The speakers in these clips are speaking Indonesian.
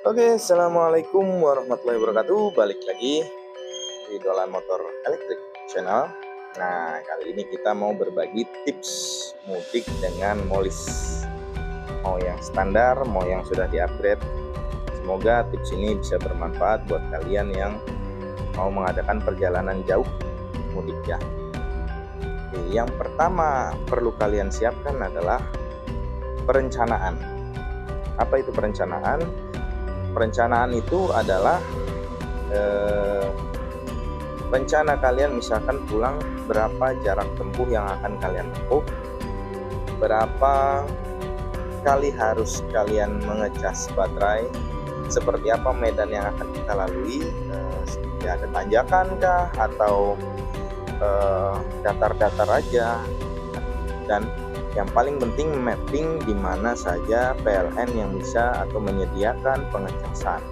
Oke, assalamualaikum warahmatullahi wabarakatuh. Balik lagi di Dolan Motor Elektrik Channel. Nah, kali ini kita mau berbagi tips mudik dengan molis. Mau yang standar, mau yang sudah di-upgrade. Semoga tips ini bisa bermanfaat buat kalian yang mau mengadakan perjalanan jauh mudik ya. Oke, yang pertama perlu kalian siapkan adalah perencanaan. Apa itu perencanaan? Perencanaan itu adalah rencana kalian, misalkan pulang berapa jarak tempuh yang akan kalian tempuh, berapa kali harus kalian mengecas baterai, seperti apa medan yang akan kita lalui, seperti ada tanjakan kah atau datar-datar aja, dan yang paling penting mapping di mana saja PLN yang bisa atau menyediakan pengecasan.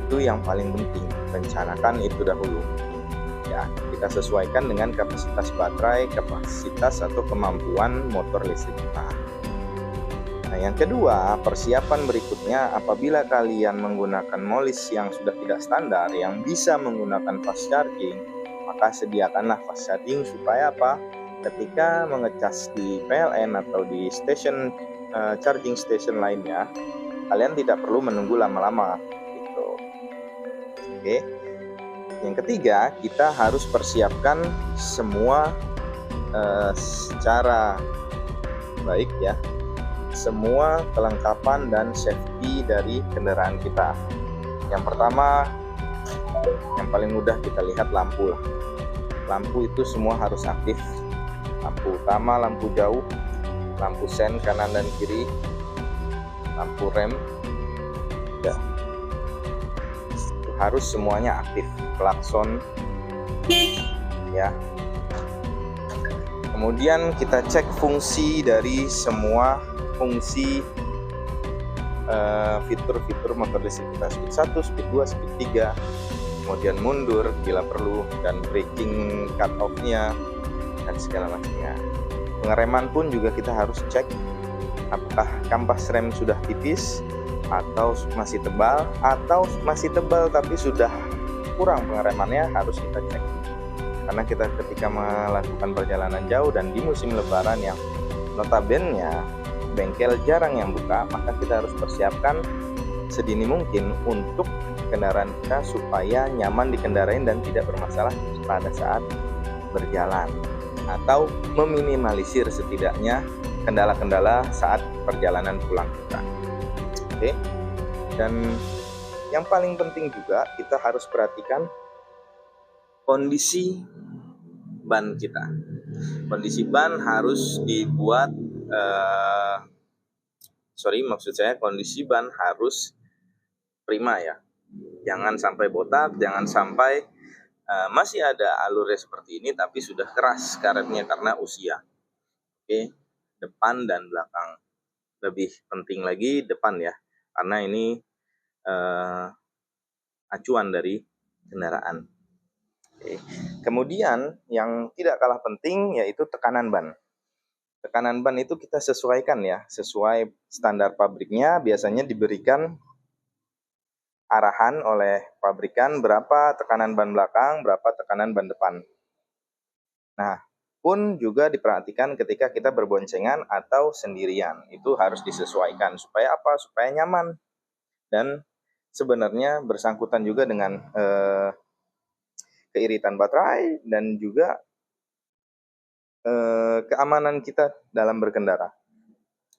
Itu yang paling penting, rencanakan itu dahulu. Ya, kita sesuaikan dengan kapasitas baterai, kapasitas atau kemampuan motor listrik kita. Nah, yang kedua, persiapan berikutnya apabila kalian menggunakan molis yang sudah tidak standar, yang bisa menggunakan fast charging, maka sediakanlah fast charging supaya apa? Ketika mengecas di PLN atau di station charging station lainnya, kalian tidak perlu menunggu lama-lama gitu. Oke. Yang ketiga, kita harus persiapkan semua secara baik ya, semua kelengkapan dan safety dari kendaraan kita. Yang pertama, yang paling mudah kita lihat lampu lah. Lampu itu semua harus aktif. Lampu utama, lampu jauh, lampu sen kanan dan kiri, lampu rem, ya, harus semuanya aktif. Klakson, ya. Kemudian kita cek fungsi dari semua fungsi fitur-fitur motor listrik kita, speed 1, speed 2, speed 3, kemudian mundur bila perlu, dan braking cut off-nya dan segala macamnya. Pengereman pun juga kita harus cek apakah kampas rem sudah tipis atau masih tebal, atau masih tebal tapi sudah kurang pengeremannya, harus kita cek. Karena kita ketika melakukan perjalanan jauh dan di musim lebaran yang notabene bengkel jarang yang buka, maka kita harus persiapkan sedini mungkin untuk kendaraan kita supaya nyaman dikendarain dan tidak bermasalah pada saat berjalan, atau meminimalisir setidaknya kendala-kendala saat perjalanan pulang kita. Oke. Dan yang paling penting juga kita harus perhatikan kondisi ban kita. Kondisi ban harus dibuat kondisi ban harus prima ya. Jangan sampai botak, jangan sampai masih ada alurnya seperti ini tapi sudah keras karetnya karena usia. Oke, depan dan belakang. Lebih penting lagi depan ya, karena ini acuan dari kendaraan. Oke. Kemudian yang tidak kalah penting yaitu tekanan ban. Tekanan ban itu kita sesuaikan ya, sesuai standar pabriknya. Biasanya diberikan arahan oleh pabrikan berapa tekanan ban belakang, berapa tekanan ban depan. Nah, pun juga diperhatikan ketika kita berboncengan atau sendirian. Itu harus disesuaikan supaya apa? Supaya nyaman. Dan sebenarnya bersangkutan juga dengan keiritan baterai dan juga keamanan kita dalam berkendara.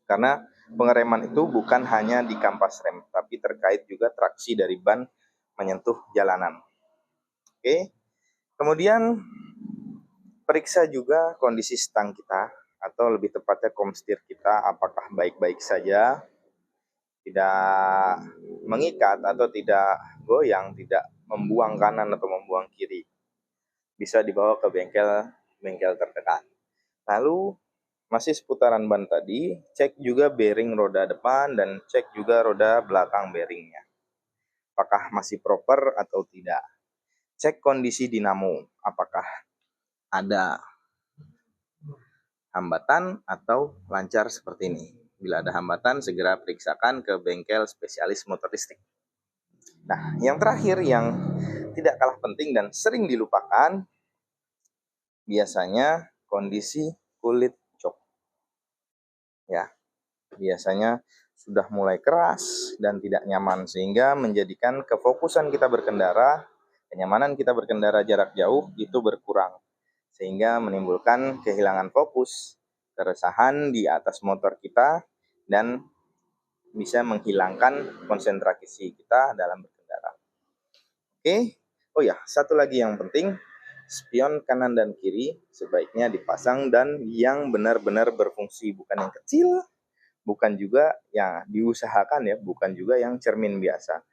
Karena pengereman itu bukan hanya di kampas rem, tapi terkait juga traksi dari ban menyentuh jalanan. Oke. Kemudian periksa juga kondisi stang kita, atau lebih tepatnya komstir kita, apakah baik-baik saja, tidak mengikat atau tidak goyang, tidak membuang kanan atau membuang kiri. Bisa dibawa ke bengkel terdekat. Lalu masih seputaran ban tadi, cek juga bearing roda depan dan cek juga roda belakang bearingnya. Apakah masih proper atau tidak. Cek kondisi dinamo, apakah ada hambatan atau lancar seperti ini. Bila ada hambatan, segera periksakan ke bengkel spesialis motor listrik. Nah, yang terakhir yang tidak kalah penting dan sering dilupakan, biasanya kondisi kulit jok. Ya, biasanya sudah mulai keras dan tidak nyaman, sehingga menjadikan kefokusan kita berkendara, kenyamanan kita berkendara jarak jauh itu berkurang, sehingga menimbulkan kehilangan fokus, keresahan di atas motor kita, dan bisa menghilangkan konsentrasi kita dalam berkendara. Oke, oh ya, satu lagi yang penting, spion kanan dan kiri sebaiknya dipasang dan yang benar-benar berfungsi, bukan yang kecil, bukan juga yang diusahakan ya, bukan juga yang cermin biasa.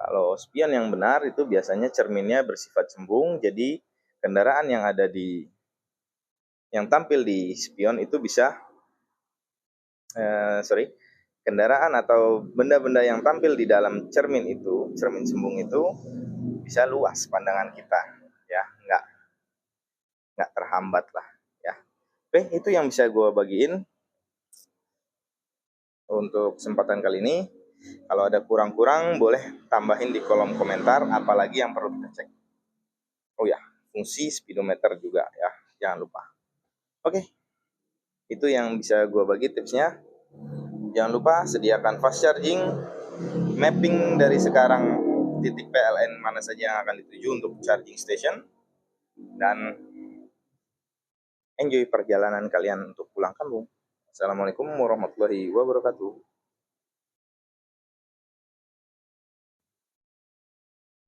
Kalau spion yang benar itu biasanya cerminnya bersifat cembung, jadi kendaraan yang tampil di spion itu bisa kendaraan atau benda-benda yang tampil di dalam cermin itu, cermin cembung itu bisa luas pandangan kita, ya, nggak terhambat lah, ya. Oke, itu yang bisa gue bagiin untuk kesempatan kali ini. Kalau ada kurang-kurang boleh tambahin di kolom komentar, apalagi yang perlu kita cek. Oh ya, fungsi speedometer juga ya, jangan lupa. Oke, itu yang bisa gue bagi tipsnya. Jangan lupa sediakan fast charging, mapping dari sekarang titik PLN mana saja yang akan dituju untuk charging station, dan enjoy perjalanan kalian untuk pulang kampung. Assalamualaikum warahmatullahi wabarakatuh.